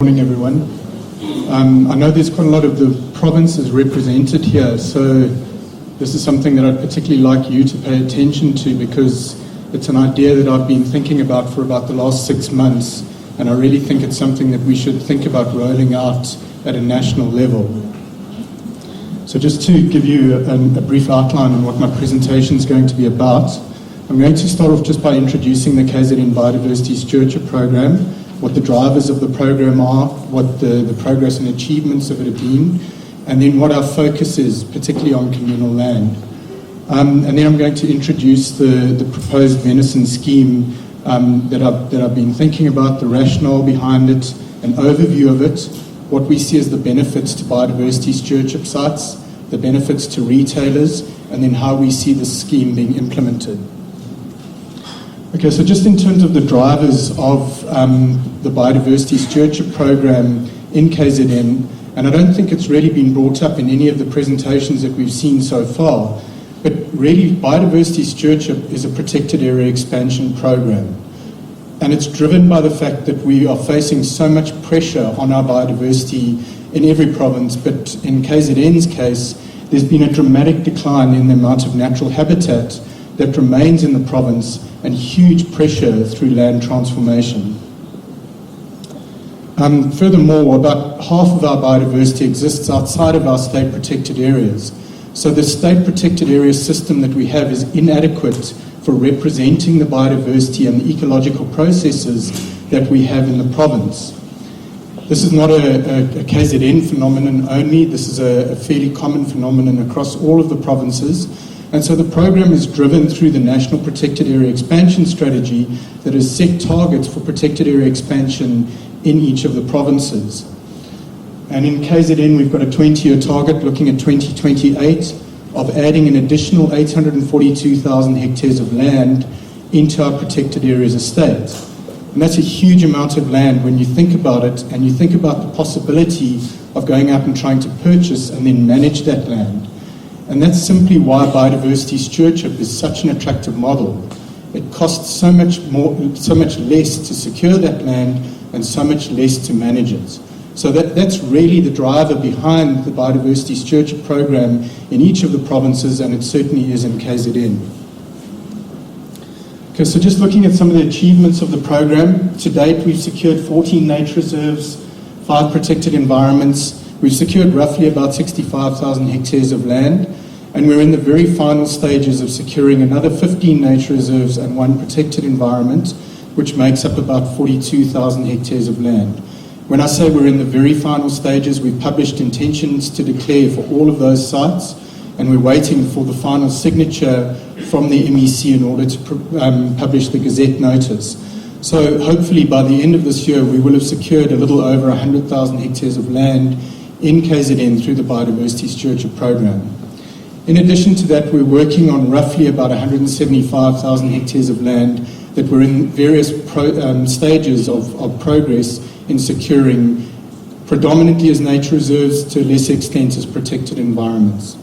Morning, everyone. I know there's quite a lot of the provinces represented here, so this is something that I'd particularly like you to pay attention to because it's an idea that I've been thinking about for about the last 6 months, and I really think it's something that we should think about rolling out at a national level. So just to give you a brief outline on what my presentation is going to be about, I'm going to start off just by introducing the KZN Biodiversity Stewardship Program, what the drivers of the program are, what the progress and achievements of it have been, and then what our focus is, particularly on communal land. And then I'm going to introduce the proposed VENISON scheme that I've been thinking about, the rationale behind it, an overview of it, what we see as the benefits to biodiversity stewardship sites, the benefits to retailers, and then how we see the scheme being implemented. Okay, so just in terms of the drivers of the Biodiversity Stewardship Program in KZN, and I don't think it's really been brought up in any of the presentations that we've seen so far, but really biodiversity stewardship is a protected area expansion program. And it's driven by the fact that we are facing so much pressure on our biodiversity in every province, but in KZN's case, there's been a dramatic decline in the amount of natural habitat that remains in the province and huge pressure through land transformation. Furthermore, about half of our biodiversity exists outside of our state protected areas. So the state protected area system that we have is inadequate for representing the biodiversity and the ecological processes that we have in the province. This is not a KZN phenomenon only, this is a fairly common phenomenon across all of the provinces. And so the program is driven through the National Protected Area Expansion Strategy that has set targets for protected area expansion in each of the provinces. And in KZN, we've got a 20-year target looking at 2028 of adding an additional 842,000 hectares of land into our protected areas estate. And that's a huge amount of land when you think about it, and you think about the possibility of going out and trying to purchase and then manage that land. And that's simply why biodiversity stewardship is such an attractive model. It costs so much less to secure that land and so much less to manage it. So that's really the driver behind the biodiversity stewardship program in each of the provinces, and it certainly is in KZN. Okay, so just looking at some of the achievements of the program, to date we've secured 14 nature reserves, 5 protected environments. We've secured roughly about 65,000 hectares of land, and we're in the very final stages of securing another 15 nature reserves and 1 protected environment, which makes up about 42,000 hectares of land. When I say we're in the very final stages, we've published intentions to declare for all of those sites, and we're waiting for the final signature from the MEC in order to publish the Gazette notice. So hopefully by the end of this year, we will have secured a little over 100,000 hectares of land in KZN through the Biodiversity Stewardship Program. In addition to that, we're working on roughly about 175,000 hectares of land that we're in various stages of progress in securing, predominantly as nature reserves, to a lesser extent as protected environments.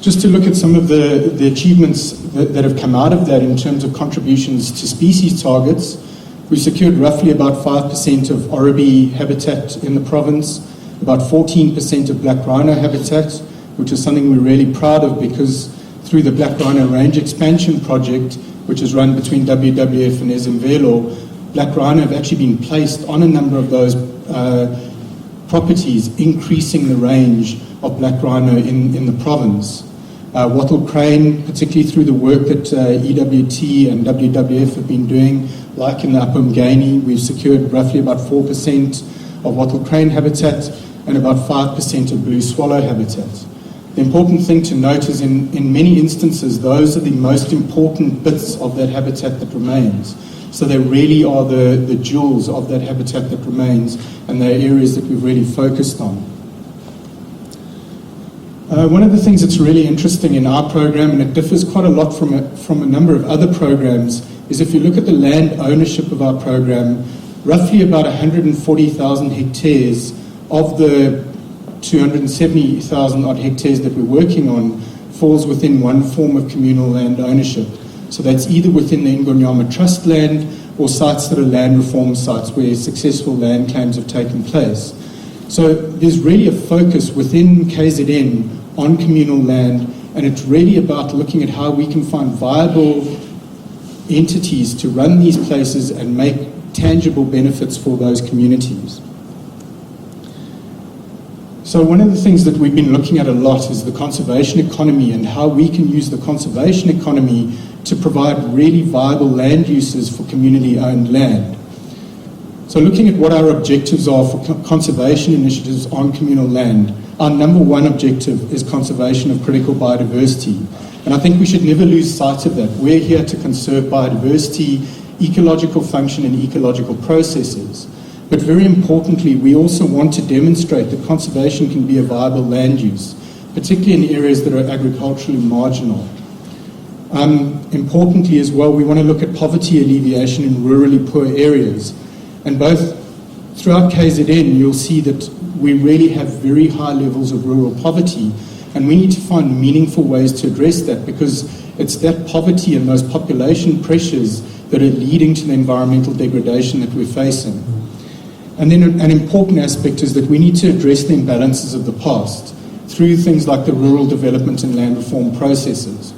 Just to look at some of the achievements that have come out of that in terms of contributions to species targets, we've secured roughly about 5% of Oribi habitat in the province, about 14% of black rhino habitat, which is something we're really proud of because through the Black Rhino Range Expansion Project, which is run between WWF and Ezemvelo, black rhino have actually been placed on a number of those properties, increasing the range of black rhino in the province. Wattle crane, particularly through the work that EWT and WWF have been doing, like in the Upper Mgani, we've secured roughly about 4% of wattle crane habitat and about 5% of blue swallow habitat. The important thing to note is in many instances, those are the most important bits of that habitat that remains. So they really are the jewels of that habitat that remains, and they're areas that we've really focused on. One of the things that's really interesting in our program, and it differs quite a lot from a number of other programs, is if you look at the land ownership of our program, roughly about 140,000 hectares of the 270,000 odd hectares that we're working on falls within one form of communal land ownership. So that's either within the Ingonyama Trust land or sites that are land reform sites where successful land claims have taken place. So there's really a focus within KZN on communal land, and it's really about looking at how we can find viable entities to run these places and make tangible benefits for those communities. So one of the things that we've been looking at a lot is the conservation economy and how we can use the conservation economy to provide really viable land uses for community-owned land. So looking at what our objectives are for conservation initiatives on communal land, our number one objective is conservation of critical biodiversity. And I think we should never lose sight of that. We're here to conserve biodiversity, ecological function and ecological processes. But very importantly, we also want to demonstrate that conservation can be a viable land use, particularly in areas that are agriculturally marginal. Importantly as well, we want to look at poverty alleviation in rurally poor areas. And both throughout KZN, you'll see that we really have very high levels of rural poverty, and we need to find meaningful ways to address that, because it's that poverty and those population pressures that are leading to the environmental degradation that we're facing. And then an important aspect is that we need to address the imbalances of the past through things like the rural development and land reform processes.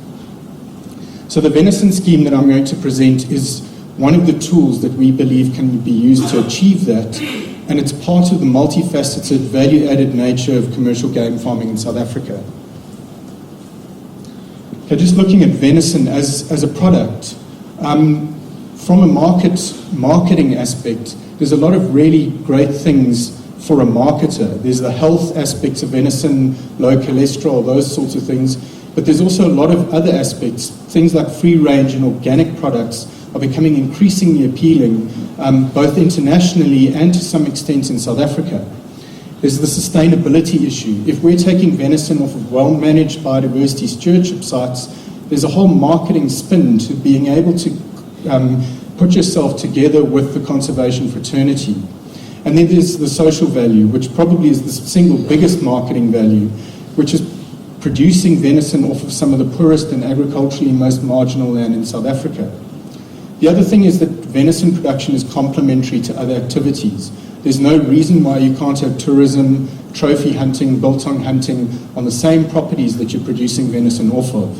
So the VENISON scheme that I'm going to present is one of the tools that we believe can be used to achieve that, and it's part of the multifaceted, value-added nature of commercial game farming in South Africa. Okay, just looking at venison as a product, from a marketing aspect, there's a lot of really great things for a marketer. There's the health aspects of venison, low cholesterol, those sorts of things, but there's also a lot of other aspects. Things like free-range and organic products are becoming increasingly appealing, both internationally and to some extent in South Africa. There's the sustainability issue. If we're taking venison off of well-managed biodiversity stewardship sites, there's a whole marketing spin to being able to put yourself together with the conservation fraternity. And then there's the social value, which probably is the single biggest marketing value, which is producing venison off of some of the poorest and agriculturally most marginal land in South Africa. The other thing is that venison production is complementary to other activities. There's no reason why you can't have tourism, trophy hunting, biltong hunting on the same properties that you're producing venison off of.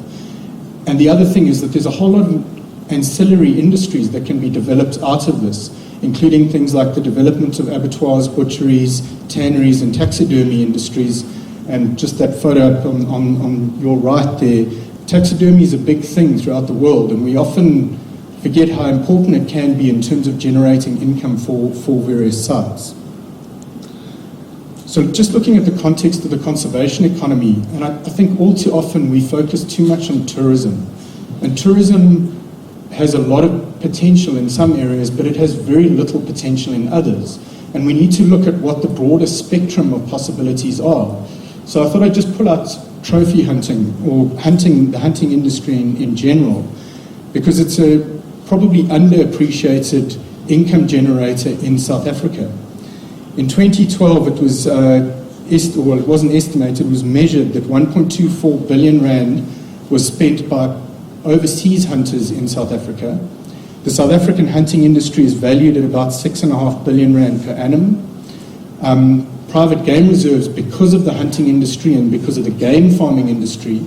And the other thing is that there's a whole lot of ancillary industries that can be developed out of this, including things like the development of abattoirs, butcheries, tanneries, and taxidermy industries. And just that photo up on your right there, taxidermy is a big thing throughout the world, and we often forget how important it can be in terms of generating income for various sites. So just looking at the context of the conservation economy, and I think all too often we focus too much on tourism. And tourism has a lot of potential in some areas, but it has very little potential in others. And we need to look at what the broader spectrum of possibilities are. So I thought I'd just pull out trophy hunting, or the hunting industry in general, because it's a probably underappreciated income generator in South Africa. In 2012, it was, it wasn't estimated, it was measured that 1.24 billion rand was spent by overseas hunters in South Africa. The South African hunting industry is valued at about 6.5 billion rand per annum. Private game reserves, because of the hunting industry and because of the game farming industry,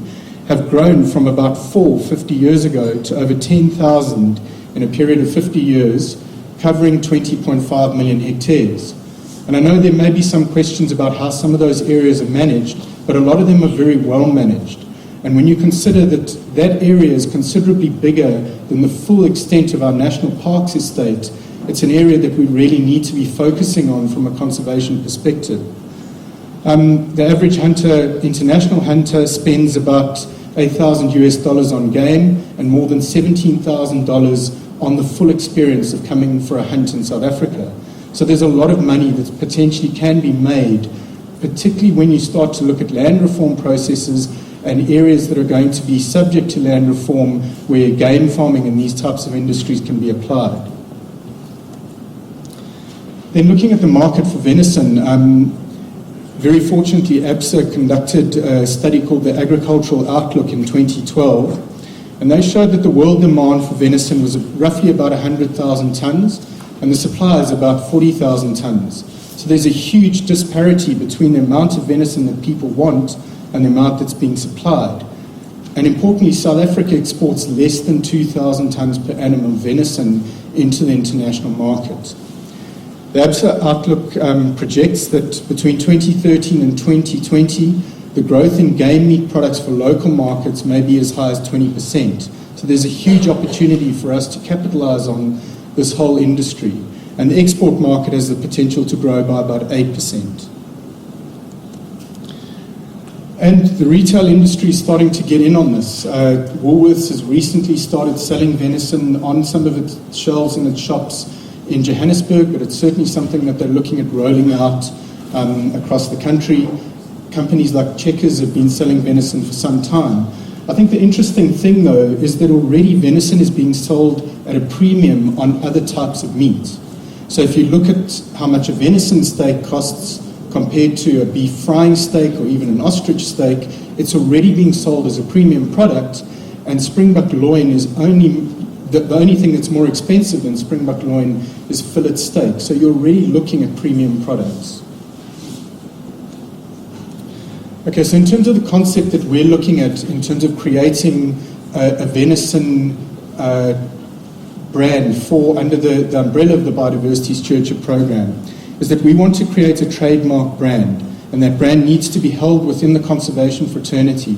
have grown from about 50 years ago to over 10,000 in a period of 50 years, covering 20.5 million hectares. And I know there may be some questions about how some of those areas are managed, but a lot of them are very well managed. And when you consider that that area is considerably bigger than the full extent of our national parks estate, it's an area that we really need to be focusing on from a conservation perspective. The average hunter, international hunter, spends about $8,000 on game and more than $17,000 on the full experience of coming for a hunt in South Africa. So there's a lot of money that potentially can be made, particularly when you start to look at land reform processes and areas that are going to be subject to land reform where game farming and these types of industries can be applied. Then looking at the market for venison, very fortunately, ABSA conducted a study called the Agricultural Outlook in 2012, And they showed that the world demand for venison was roughly about 100,000 tons, and the supply is about 40,000 tons. So there's a huge disparity between the amount of venison that people want and the amount that's being supplied. And importantly, South Africa exports less than 2,000 tons per annum of venison into the international market. The ABSA outlook projects that between 2013 and 2020, the growth in game meat products for local markets may be as high as 20%. So there's a huge opportunity for us to capitalize on this whole industry. And the export market has the potential to grow by about 8%. And the retail industry is starting to get in on this. Woolworths has recently started selling venison on some of its shelves in its shops in Johannesburg, but it's certainly something that they're looking at rolling out across the country. Companies like Checkers have been selling venison for some time. I think the interesting thing, though, is that already venison is being sold at a premium on other types of meat. So if you look at how much a venison steak costs compared to a beef frying steak or even an ostrich steak, it's already being sold as a premium product, and springbuck loin is the only thing that's more expensive than springbuck loin is fillet steak. So you're already looking at premium products. Okay, so in terms of the concept that we're looking at in terms of creating a venison brand under the umbrella of the Biodiversity Stewardship Program, is that we want to create a trademark brand, and that brand needs to be held within the conservation fraternity.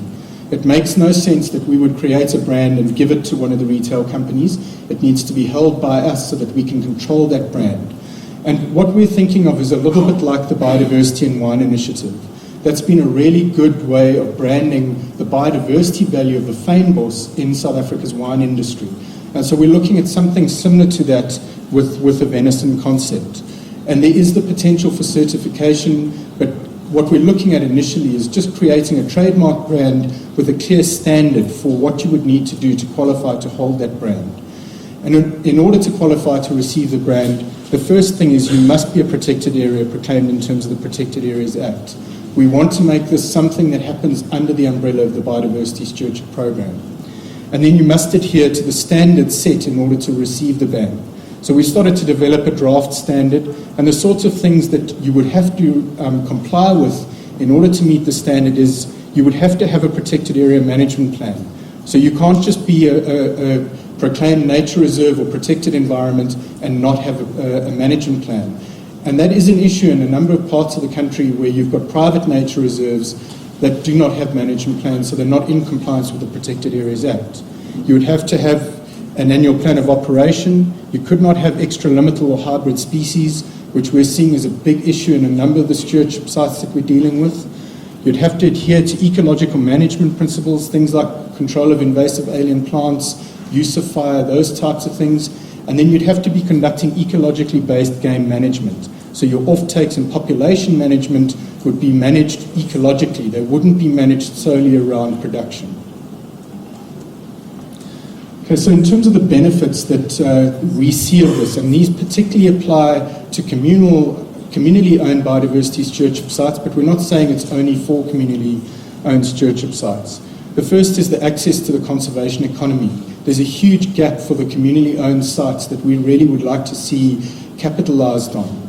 It makes no sense that we would create a brand and give it to one of the retail companies. It needs to be held by us so that we can control that brand. And what we're thinking of is a little bit like the Biodiversity and Wine Initiative. That's been a really good way of branding the biodiversity value of the fynbos in South Africa's wine industry. And so we're looking at something similar to that with the venison concept. And there is the potential for certification, but what we're looking at initially is just creating a trademark brand with a clear standard for what you would need to do to qualify to hold that brand. And in order to qualify to receive the brand, the first thing is you must be a protected area proclaimed in terms of the Protected Areas Act. We want to make this something that happens under the umbrella of the Biodiversity Stewardship Program. And then you must adhere to the standards set in order to receive the ban. So we started to develop a draft standard, and the sorts of things that you would have to comply with in order to meet the standard is you would have to have a protected area management plan. So you can't just be a proclaimed nature reserve or protected environment and not have a management plan. And that is an issue in a number of parts of the country where you've got private nature reserves that do not have management plans, so they're not in compliance with the Protected Areas Act. You would have to have an annual plan of operation. You could not have extralimital or hybrid species, which we're seeing as a big issue in a number of the stewardship sites that we're dealing with. You'd have to adhere to ecological management principles, things like control of invasive alien plants, use of fire, those types of things. And then you'd have to be conducting ecologically based game management. So your offtakes and population management would be managed ecologically. They wouldn't be managed solely around production. Okay, so in terms of the benefits that we see of this, and these particularly apply to community-owned biodiversity stewardship sites, but we're not saying it's only for community-owned stewardship sites. The first is the access to the conservation economy. There's a huge gap for the community-owned sites that we really would like to see capitalized on.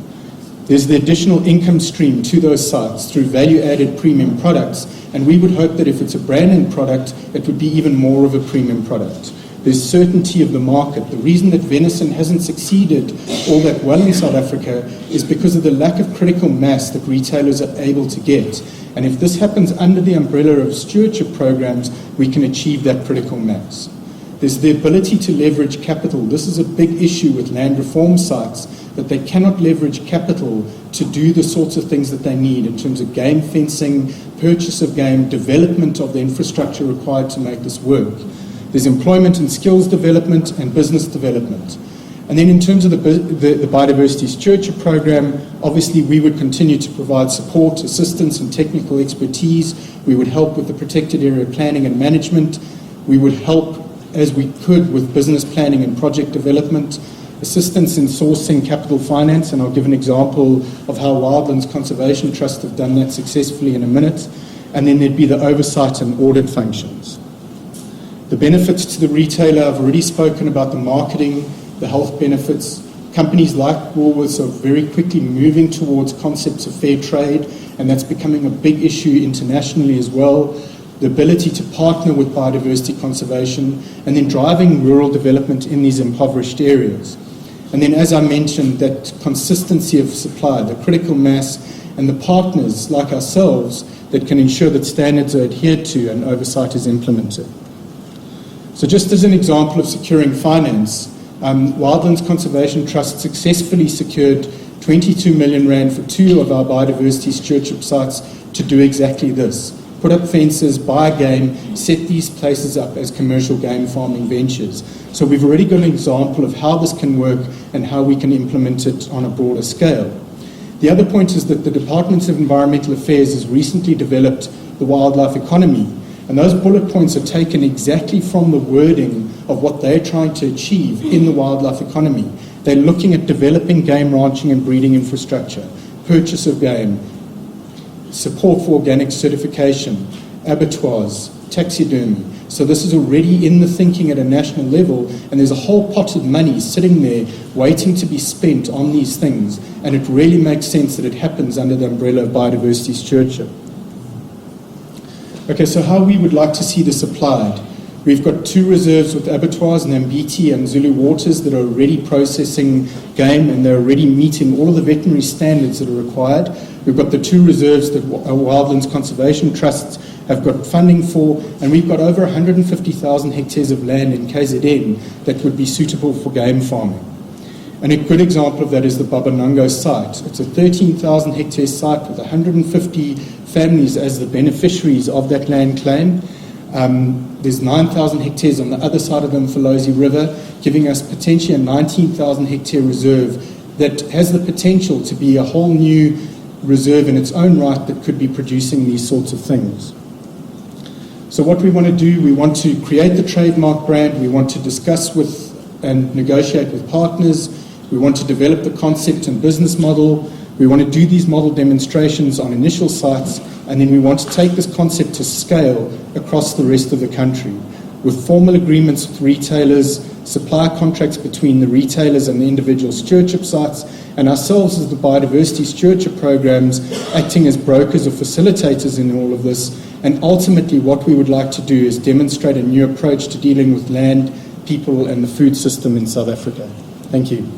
There's the additional income stream to those sites through value-added premium products, and we would hope that if it's a branded product, it would be even more of a premium product. There's certainty of the market. The reason that venison hasn't succeeded all that well in South Africa is because of the lack of critical mass that retailers are able to get. And if this happens under the umbrella of stewardship programs, we can achieve that critical mass. There's the ability to leverage capital. This is a big issue with land reform sites, that they cannot leverage capital to do the sorts of things that they need in terms of game fencing, purchase of game, development of the infrastructure required to make this work. There's employment and skills development and business development. And then in terms of the Biodiversity Stewardship Program, obviously we would continue to provide support, assistance and technical expertise. We would help with the protected area planning and management. We would help as we could with business planning and project development, assistance in sourcing capital finance, and I'll give an example of how Wildlands Conservation Trust have done that successfully in a minute. And then there'd be the oversight and audit functions. The benefits to the retailer, I've already spoken about the marketing, the health benefits. Companies like Woolworths are very quickly moving towards concepts of fair trade, and that's becoming a big issue internationally as well. The ability to partner with biodiversity conservation, and then driving rural development in these impoverished areas. And then, as I mentioned, that consistency of supply, the critical mass, and the partners like ourselves that can ensure that standards are adhered to and oversight is implemented. So just as an example of securing finance, Wildlands Conservation Trust successfully secured 22 million rand for 2 of our biodiversity stewardship sites to do exactly this. Put up fences, buy game, set these places up as commercial game farming ventures. So we've already got an example of how this can work and how we can implement it on a broader scale. The other point is that the Department of Environmental Affairs has recently developed the wildlife economy, and those bullet points are taken exactly from the wording of what they're trying to achieve in the wildlife economy. They're looking at developing game ranching and breeding infrastructure, purchase of game, support for organic certification, abattoirs, taxidermy. So this is already in the thinking at a national level, and there's a whole pot of money sitting there waiting to be spent on these things, and it really makes sense that it happens under the umbrella of biodiversity stewardship. Okay, so how we would like to see this applied. We've got 2 reserves with abattoirs, Nambiti and Zulu Waters, that are already processing game, and they're already meeting all of the veterinary standards that are required. We've got the 2 reserves that Wildlands Conservation Trusts have got funding for, and we've got over 150,000 hectares of land in KZN that would be suitable for game farming. And a good example of that is the Babanango site. It's a 13,000 hectare site with 150 families as the beneficiaries of that land claim. There's 9,000 hectares on the other side of the Mfolozi River, giving us potentially a 19,000 hectare reserve that has the potential to be a whole new reserve in its own right that could be producing these sorts of things. So what we want to do, we want to create the trademark brand, we want to discuss with and negotiate with partners, we want to develop the concept and business model, we want to do these model demonstrations on initial sites, and then we want to take this concept to scale across the rest of the country with formal agreements with retailers, supply contracts between the retailers and the individual stewardship sites, and ourselves as the biodiversity stewardship programs acting as brokers or facilitators in all of this. And ultimately what we would like to do is demonstrate a new approach to dealing with land, people and the food system in South Africa. Thank you.